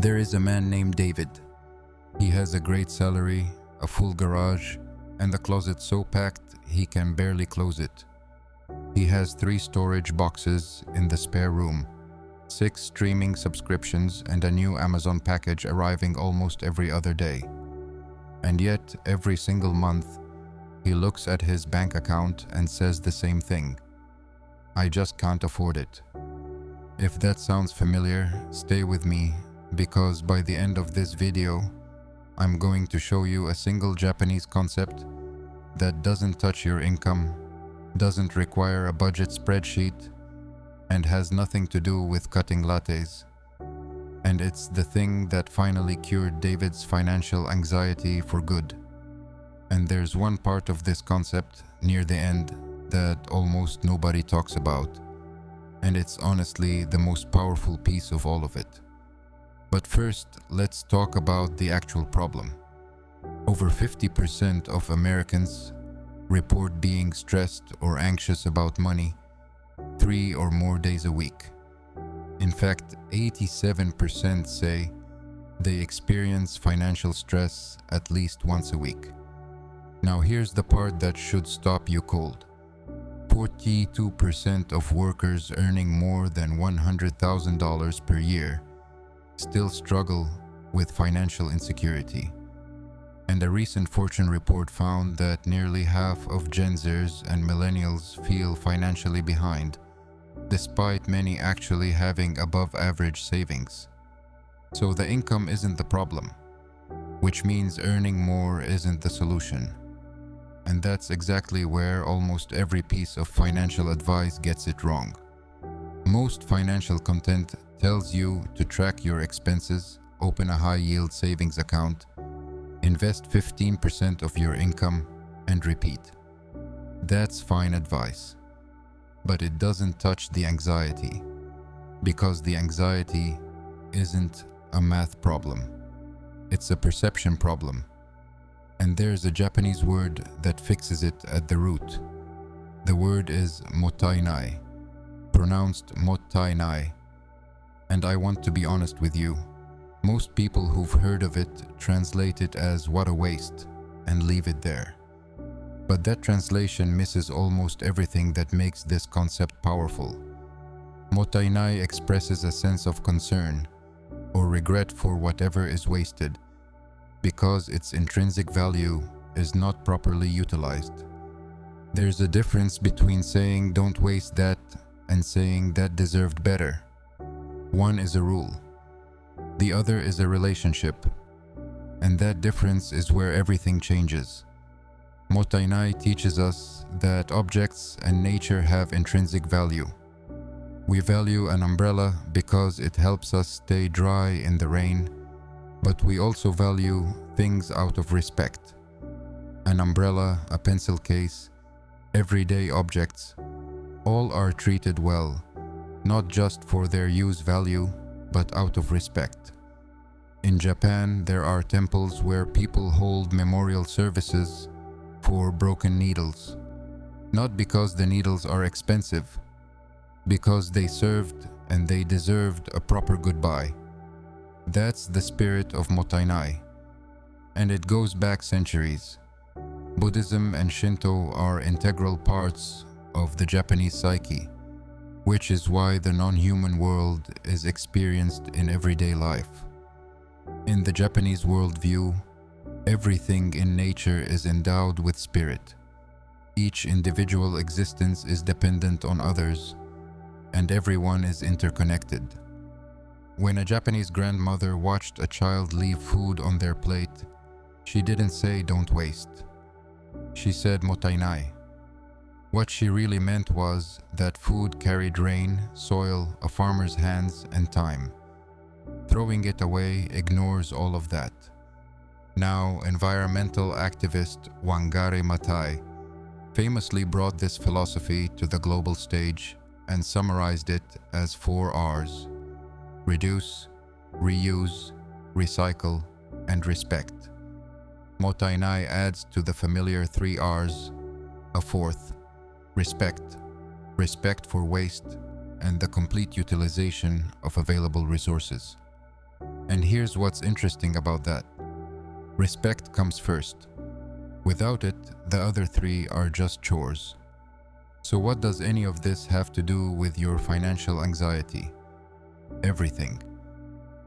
There is a man named David. He has a great salary, a full garage, and the closet so packed he can barely close it. He has 3 storage boxes in the spare room, 6 streaming subscriptions, and a new Amazon package arriving almost every other day. And yet, every single month, he looks at his bank account and says the same thing: I just can't afford it. If that sounds familiar, stay with me, because by the end of this video, I'm going to show you a single Japanese concept that doesn't touch your income, doesn't require a budget spreadsheet, and has nothing to do with cutting lattes. And it's the thing that finally cured David's financial anxiety for good. And there's one part of this concept near the end that almost nobody talks about, and it's honestly the most powerful piece of all of it. But first, let's talk about the actual problem. Over 50% of Americans report being stressed or anxious about money 3 or more days a week. In fact, 87% say they experience financial stress at least once a week. Now here's the part that should stop you cold. 42% of workers earning more than $100,000 per year still struggle with financial insecurity. And a recent Fortune report found that nearly half of Gen Zers and millennials feel financially behind, despite many actually having above-average savings. So the income isn't the problem, which means earning more isn't the solution. And that's exactly where almost every piece of financial advice gets it wrong. Most financial content tells you to track your expenses, open a high-yield savings account, invest 15% of your income, and repeat. That's fine advice. But it doesn't touch the anxiety, because the anxiety isn't a math problem. It's a perception problem. And there's a Japanese word that fixes it at the root. The word is motainai, pronounced mottainai. And I want to be honest with you. Most people who've heard of it translate it as "what a waste" and leave it there. But that translation misses almost everything that makes this concept powerful. Motainai expresses a sense of concern or regret for whatever is wasted, because its intrinsic value is not properly utilized. There's a difference between saying "don't waste that" and saying "that deserved better." One is a rule. The other is a relationship. And that difference is where everything changes. Mottainai teaches us that objects and nature have intrinsic value. We value an umbrella because it helps us stay dry in the rain, but we also value things out of respect. An umbrella, a pencil case, everyday objects, all are treated well, not just for their use value, but out of respect. In Japan, there are temples where people hold memorial services for broken needles, not because the needles are expensive, because they served and they deserved a proper goodbye. That's the spirit of Mottainai, and it goes back centuries. Buddhism and Shinto are integral parts of the Japanese psyche, which is why the non-human world is experienced in everyday life. In the Japanese worldview, everything in nature is endowed with spirit. Each individual existence is dependent on others, and everyone is interconnected. When a Japanese grandmother watched a child leave food on their plate, she didn't say "don't waste." She said "motainai." What she really meant was that food carried rain, soil, a farmer's hands, and time. Throwing it away ignores all of that. Now, environmental activist Wangari Maathai famously brought this philosophy to the global stage and summarized it as 4 R's: reduce, reuse, recycle, and respect. Mottainai adds to the familiar 3 R's a 4th: respect. Respect for waste and the complete utilization of available resources. And here's what's interesting about that. Respect comes first. Without it, the other three are just chores. So what does any of this have to do with your financial anxiety? Everything.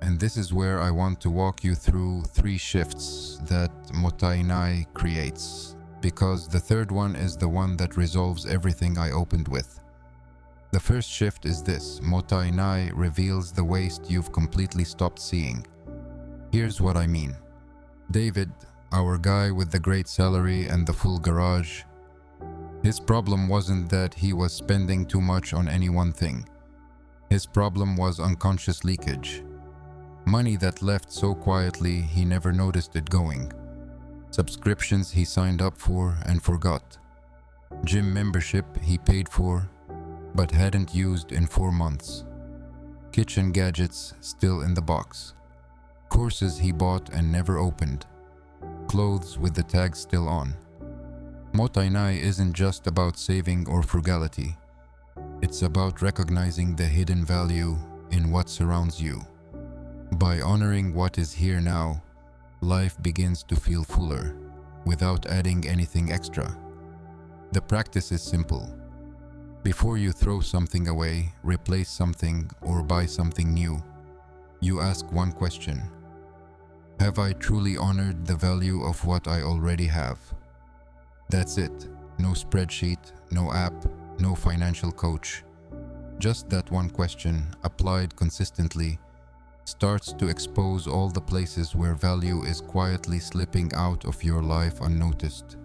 And this is where I want to walk you through 3 shifts that Mottainai creates, because the third one is the one that resolves everything I opened with. The first shift is this: Mottainai reveals the waste you've completely stopped seeing. Here's what I mean. David, our guy with the great salary and the full garage, his problem wasn't that he was spending too much on any one thing. His problem was unconscious leakage. Money that left so quietly he never noticed it going. Subscriptions he signed up for and forgot. Gym membership he paid for but hadn't used in 4 months. Kitchen gadgets still in the box. Courses he bought and never opened. Clothes with the tag still on. Mottainai isn't just about saving or frugality. It's about recognizing the hidden value in what surrounds you. By honoring what is here now, life begins to feel fuller, without adding anything extra. The practice is simple. Before you throw something away, replace something, or buy something new, you ask one question: have I truly honored the value of what I already have? That's it. No spreadsheet, no app, no financial coach. Just that one question, applied consistently, starts to expose all the places where value is quietly slipping out of your life unnoticed.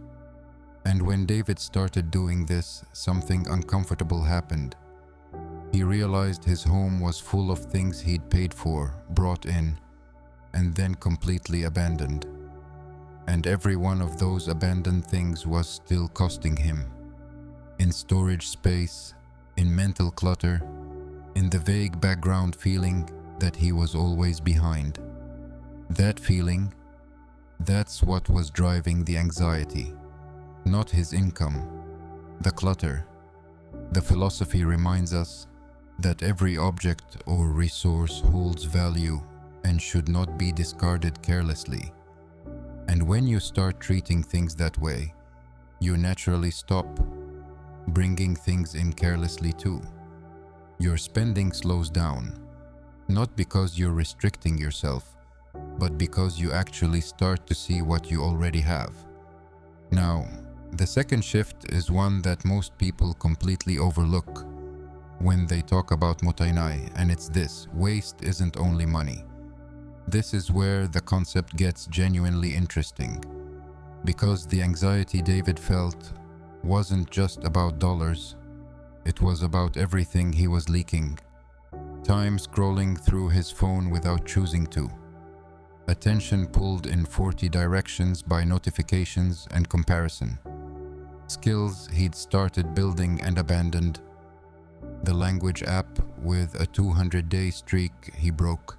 And when David started doing this, something uncomfortable happened. He realized his home was full of things he'd paid for, brought in, and then completely abandoned. And every one of those abandoned things was still costing him. In storage space, in mental clutter, in the vague background feeling that he was always behind. That feeling, that's what was driving the anxiety. Not his income, the clutter. The philosophy reminds us that every object or resource holds value and should not be discarded carelessly. And when you start treating things that way, you naturally stop bringing things in carelessly too. Your spending slows down, not because you're restricting yourself, but because you actually start to see what you already have. Now, the second shift is one that most people completely overlook when they talk about Mottainai, and it's this: waste isn't only money. This is where the concept gets genuinely interesting, because the anxiety David felt wasn't just about dollars, it was about everything he was leaking. Time scrolling through his phone without choosing to. Attention pulled in 40 directions by notifications and comparison. Skills he'd started building and abandoned. The language app with a 200-day streak he broke.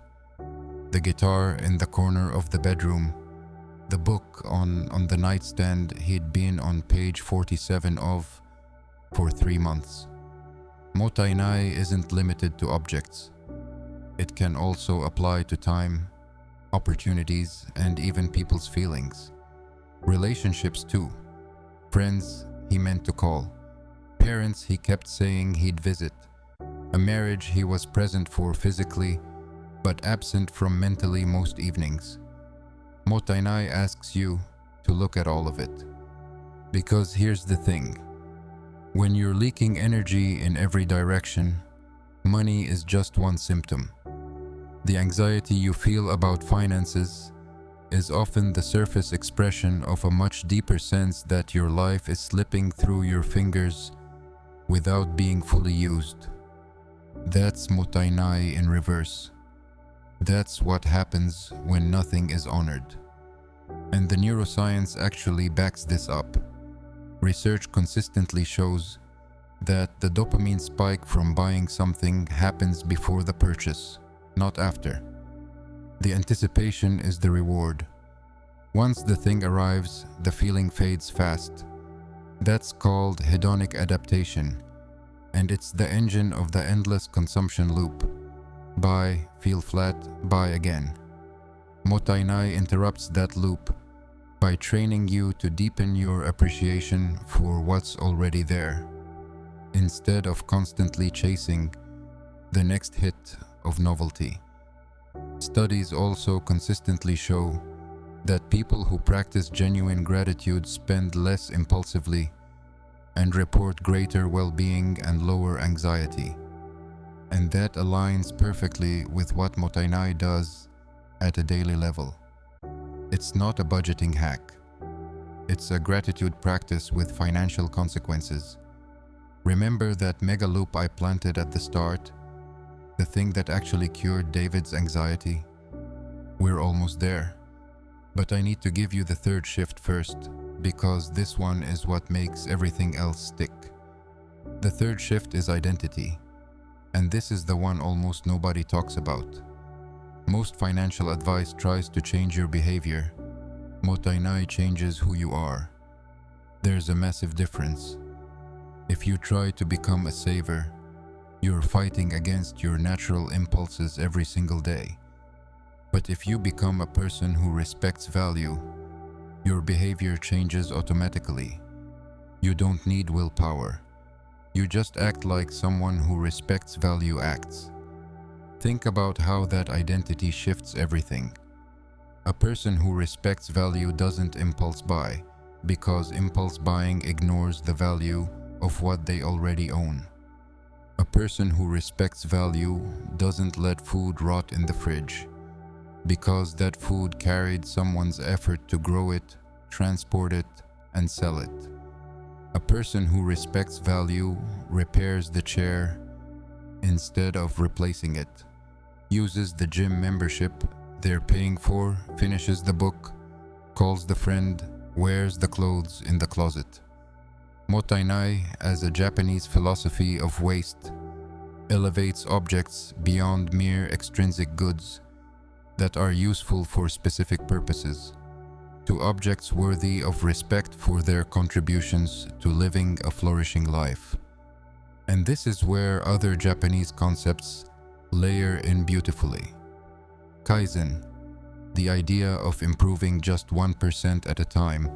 The guitar in the corner of the bedroom. The book on the nightstand he'd been on page 47 of for 3 months. Mottainai isn't limited to objects. It can also apply to time, opportunities, and even people's feelings. Relationships too. Friends he meant to call. Parents he kept saying he'd visit. A marriage he was present for physically, but absent from mentally most evenings. Mottainai asks you to look at all of it. Because here's the thing. When you're leaking energy in every direction, money is just one symptom. The anxiety you feel about finances is often the surface expression of a much deeper sense that your life is slipping through your fingers without being fully used. That's Mottainai in reverse. That's what happens when nothing is honored. And the neuroscience actually backs this up. Research consistently shows that the dopamine spike from buying something happens before the purchase, not after. The anticipation is the reward. Once the thing arrives, the feeling fades fast. That's called hedonic adaptation, and it's the engine of the endless consumption loop. Buy, feel flat, buy again. Mottainai interrupts that loop by training you to deepen your appreciation for what's already there, instead of constantly chasing the next hit of novelty. Studies also consistently show that people who practice genuine gratitude spend less impulsively and report greater well-being and lower anxiety. And that aligns perfectly with what Mottainai does at a daily level. It's not a budgeting hack. It's a gratitude practice with financial consequences. Remember that mega loop I planted at the start? The thing that actually cured David's anxiety? We're almost there. But I need to give you the third shift first, because this one is what makes everything else stick. The third shift is identity. And this is the one almost nobody talks about. Most financial advice tries to change your behavior. Mottainai changes who you are. There's a massive difference. If you try to become a saver, you're fighting against your natural impulses every single day. But if you become a person who respects value, your behavior changes automatically. You don't need willpower. You just act like someone who respects value acts. Think about how that identity shifts everything. A person who respects value doesn't impulse buy, because impulse buying ignores the value of what they already own. A person who respects value doesn't let food rot in the fridge, because that food carried someone's effort to grow it, transport it, and sell it. A person who respects value repairs the chair instead of replacing it, uses the gym membership they're paying for, finishes the book, calls the friend, wears the clothes in the closet. Mottainai, as a Japanese philosophy of waste, elevates objects beyond mere extrinsic goods that are useful for specific purposes, to objects worthy of respect for their contributions to living a flourishing life. And this is where other Japanese concepts layer in beautifully. Kaizen, the idea of improving just 1% at a time,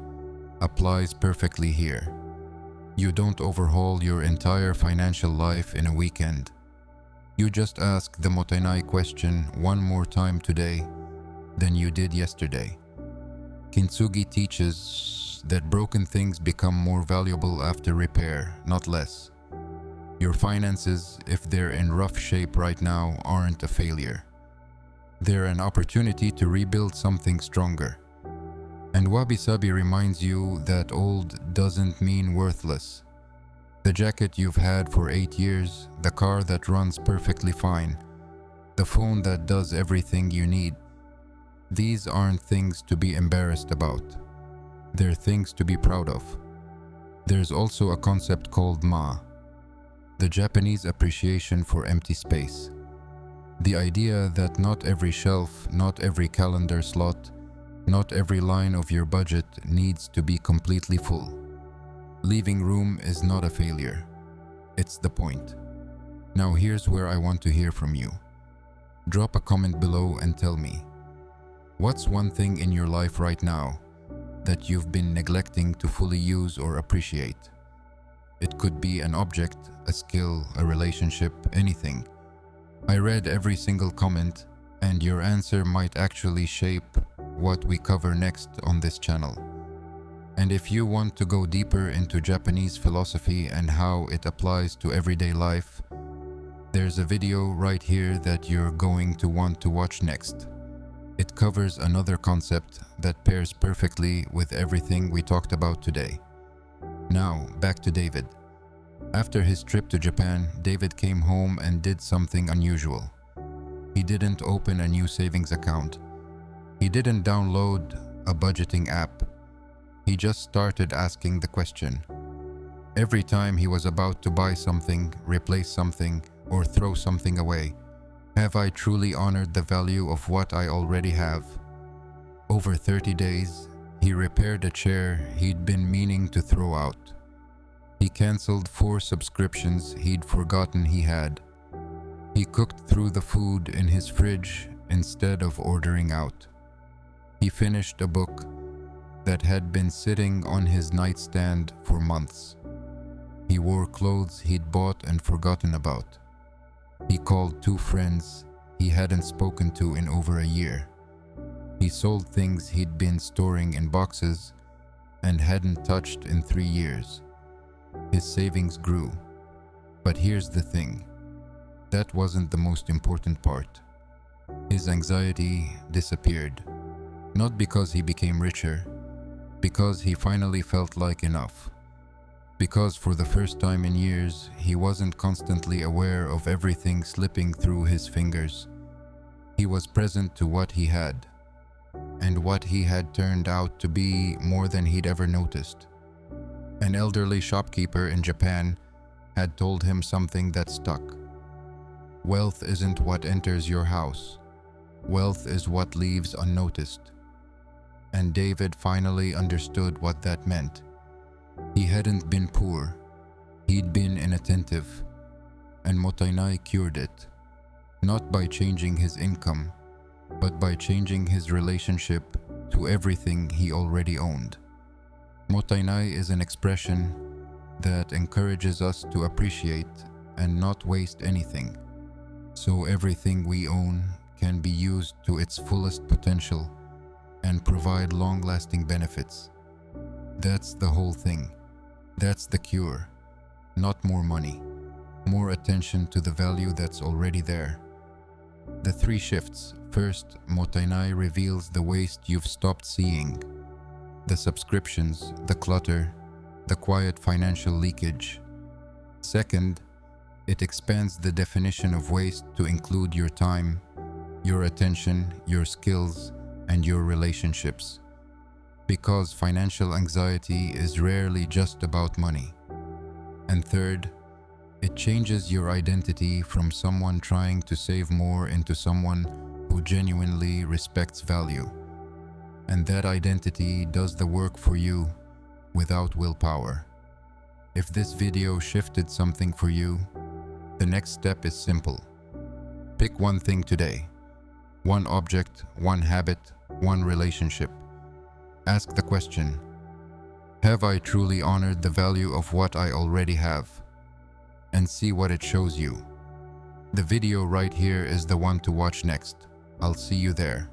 applies perfectly here. You don't overhaul your entire financial life in a weekend. You just ask the Mottainai question one more time today than you did yesterday. Kintsugi teaches that broken things become more valuable after repair, not less. Your finances, if they're in rough shape right now, aren't a failure. They're an opportunity to rebuild something stronger. And Wabi Sabi reminds you that old doesn't mean worthless. The jacket you've had for 8 years, the car that runs perfectly fine, the phone that does everything you need, these aren't things to be embarrassed about. They're things to be proud of. There's also a concept called ma, the Japanese appreciation for empty space. The idea that not every shelf, not every calendar slot, not every line of your budget needs to be completely full. Leaving room is not a failure. It's the point. Now here's where I want to hear from you. Drop a comment below and tell me, what's one thing in your life right now that you've been neglecting to fully use or appreciate? It could be an object, a skill, a relationship, anything. I read every single comment, and your answer might actually shape what we cover next on this channel. And if you want to go deeper into Japanese philosophy and how it applies to everyday life, there's a video right here that you're going to want to watch next. It covers another concept that pairs perfectly with everything we talked about today. Now, back to David. After his trip to Japan, David came home and did something unusual. He didn't open a new savings account. He didn't download a budgeting app. He just started asking the question. Every time he was about to buy something, replace something, or throw something away, have I truly honored the value of what I already have? Over 30 days, he repaired a chair he'd been meaning to throw out. He canceled 4 subscriptions he'd forgotten he had. He cooked through the food in his fridge instead of ordering out. He finished a book that had been sitting on his nightstand for months. He wore clothes he'd bought and forgotten about. He called 2 friends he hadn't spoken to in over a year. He sold things he'd been storing in boxes and hadn't touched in 3 years. His savings grew. But here's the thing. That wasn't the most important part. His anxiety disappeared. Not because he became richer, because he finally felt like enough. Because for the first time in years, he wasn't constantly aware of everything slipping through his fingers. He was present to what he had, and what he had turned out to be more than he'd ever noticed. An elderly shopkeeper in Japan had told him something that stuck. Wealth isn't what enters your house. Wealth is what leaves unnoticed. And David finally understood what that meant. He hadn't been poor. He'd been inattentive. And Mottainai cured it. Not by changing his income, but by changing his relationship to everything he already owned. Mottainai is an expression that encourages us to appreciate and not waste anything, so everything we own can be used to its fullest potential and provide long-lasting benefits. That's the whole thing. That's the cure. Not more money, more attention to the value that's already there. The 3 shifts. First, Mottainai reveals the waste you've stopped seeing. The subscriptions, the clutter, the quiet financial leakage. Second, it expands the definition of waste to include your time, your attention, your skills, and your relationships. Because financial anxiety is rarely just about money. And third, it changes your identity from someone trying to save more into someone who genuinely respects value. And that identity does the work for you without willpower. If this video shifted something for you, the next step is simple. Pick one thing today. One object, one habit, one relationship. Ask the question, have I truly honored the value of what I already have? And see what it shows you. The video right here is the one to watch next. I'll see you there.